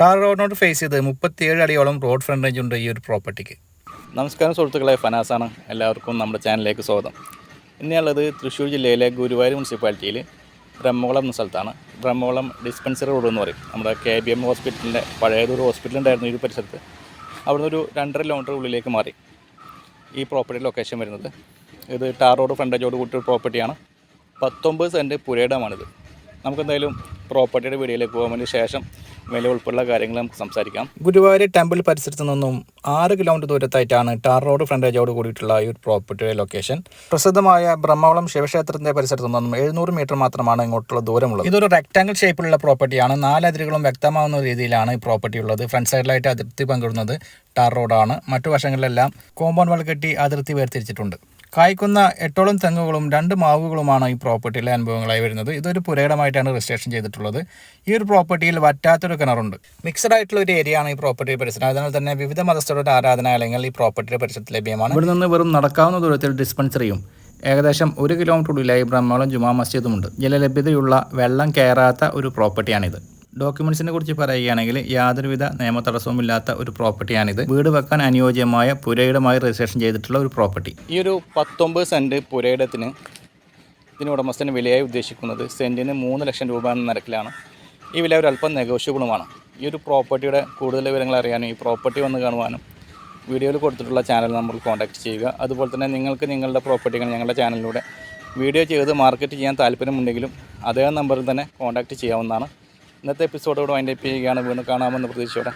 Tar റോഡിനോട് face ചെയ്ത് 37 അടിയോളം road frontage ഉണ്ട് ഈ ഒരു പ്രോപ്പർട്ടിക്ക്. നമസ്കാരം സുഹൃത്തുക്കളെ, ഫനാസാണ്. എല്ലാവർക്കും നമ്മുടെ ചാനലിലേക്ക് സ്വാഗതം. ഇനിയുള്ളത് തൃശ്ശൂർ ജില്ലയിലെ ഗുരുവായൂർ മുനിസിപ്പാലിറ്റിയിൽ ബ്രഹ്മകുളം എന്ന സ്ഥലത്താണ്. ബ്രഹ്മകുളം ഡിസ്പെൻസറി റോഡ് എന്ന് പറയും. നമ്മുടെ KBM ഹോസ്പിറ്റലിൻ്റെ പഴയതൊരു ഹോസ്പിറ്റലുണ്ടായിരുന്നു ഈ പരിസരത്ത്. അവിടുന്ന് ഒരു 2.5 കിലോമീറ്റർ ഉള്ളിലേക്ക് മാറി ഈ പ്രോപ്പർട്ടി ലൊക്കേഷൻ വരുന്നത്. ഇത് ടാർ റോഡ് ഫ്രണ്ടേജോട് കൂട്ടിയൊരു പ്രോപ്പർട്ടിയാണ്. 19 സെൻറ്റ് പുരയിടമാണിത്. നമുക്കെന്തായാലും പ്രോപ്പർട്ടിയുടെ വീഡിയോയിലേക്ക് പോകാൻ വേണ്ടി ശേഷം വില ഉൾപ്പെടെയുള്ള കാര്യങ്ങൾ നമുക്ക് സംസാരിക്കാം. ഗുരുവായൂർ ടെമ്പിൾ പരിസരത്ത് നിന്നും 6 കിലോമീറ്റർ ദൂരത്തായിട്ടാണ് ടാർ റോഡ് ഫ്രണ്ടേജോട് കൂടിയിട്ടുള്ള ഈ ഒരു പ്രോപ്പർട്ടിയുടെ ലൊക്കേഷൻ. പ്രസിദ്ധമായ ബ്രഹ്മകുളം ശിവക്ഷേത്രത്തിന്റെ പരിസരത്ത് നിന്നും 700 മീറ്റർ മാത്രമാണ് ഇങ്ങോട്ടുള്ള ദൂരമുള്ളത്. ഇതൊരു റെക്ടാങ്കിൾ ഷേപ്പിലുള്ള പ്രോപ്പർട്ടിയാണ്. 4 അതിരുകളും വ്യക്തമാവുന്ന രീതിയിലാണ് ഈ പ്രോപ്പർട്ടി ഉള്ളത്. ഫ്രണ്ട് സൈഡിലായിട്ട് അതിർത്തി പങ്കിടുന്നത് ടാർ റോഡാണ്. മറ്റു വശങ്ങളിലെല്ലാം കോമ്പൗണ്ട് വാൾ കെട്ടി അതിർത്തി വേർതിരിച്ചിട്ടുണ്ട്. കായ്ക്കുന്ന 8ഓളം തെങ്ങുകളും 2 മാവുകളുമാണ് ഈ പ്രോപ്പർട്ടിയിലെ അനുഭവങ്ങളായി വരുന്നത്. ഇതൊരു പുരയിടമായിട്ടാണ് രജിസ്ട്രേഷൻ ചെയ്തിട്ടുള്ളത്. ഈ ഒരു പ്രോപ്പർട്ടിയിൽ വറ്റാത്തൊരു കിണറുണ്ട്. മിക്സഡ് ആയിട്ടുള്ള ഒരു ഏരിയ ആണ് ഈ പ്രോപ്പർട്ടി പരിസരം. അതിനാൽ തന്നെ വിവിധ മതസ്ഥരുടെ ആരാധനാലയങ്ങൾ ഈ പ്രോപ്പർട്ടിയുടെ പരിസരത്ത് ലഭ്യമാണ്. ഇവിടെ നിന്ന് വെറും നടക്കാവുന്ന ദൂരത്തിൽ ഡിസ്പെൻസറിയും ഏകദേശം 1 കിലോമീറ്റർ ഉള്ളിലായി ബ്രഹ്മകുളം ജുമാ മസ്ജിദുമുണ്ട്. ജലലഭ്യതയുള്ള വെള്ളം കയറാത്ത ഒരു പ്രോപ്പർട്ടിയാണിത്. ഡോക്യുമെൻസിനെ കുറിച്ച് പറയുകയാണെങ്കിൽ യാതൊരുവിധ നിയമ തടസ്സവുമില്ലാത്ത ഒരു പ്രോപ്പർട്ടിയാണിത്. വീട് വെക്കാൻ അനുയോജ്യമായ പുരയിടമായി രജിസ്ട്രേഷൻ ചെയ്തിട്ടുള്ള ഒരു പ്രോപ്പർട്ടി. ഈ ഒരു 19 സെൻറ്റ് പുരയിടത്തിന് ഇതിന് ഉടമസ്ഥന് വിലയായി ഉദ്ദേശിക്കുന്നത് സെൻറ്റിന് 3 ലക്ഷം രൂപ എന്ന നിരക്കിലാണ്. ഈ വില ഒരല്പം നെഗോഷ്യബിളുമാണ്. ഈ ഒരു പ്രോപ്പർട്ടിയുടെ കൂടുതൽ വിവരങ്ങൾ അറിയാനും ഈ പ്രോപ്പർട്ടി വന്ന് കാണുവാനും വീഡിയോയിൽ കൊടുത്തിട്ടുള്ള ചാനൽ നമ്മൾ കോൺടാക്റ്റ് ചെയ്യുക. അതുപോലെ തന്നെ നിങ്ങൾക്ക് നിങ്ങളുടെ പ്രോപ്പർട്ടികൾ ഞങ്ങളുടെ ചാനലിലൂടെ വീഡിയോ ചെയ്ത് മാർക്കറ്റ് ചെയ്യാൻ താല്പര്യമുണ്ടെങ്കിലും അതേ നമ്പറിൽ തന്നെ കോൺടാക്റ്റ് ചെയ്യാവുന്നതാണ്. ഇന്നത്തെ എപ്പിസോഡോട് വൈൻഡപ്പ് ചെയ്യുകയാണ്. വീണ്ടും കാണാമെന്ന പ്രതീക്ഷയോടെ.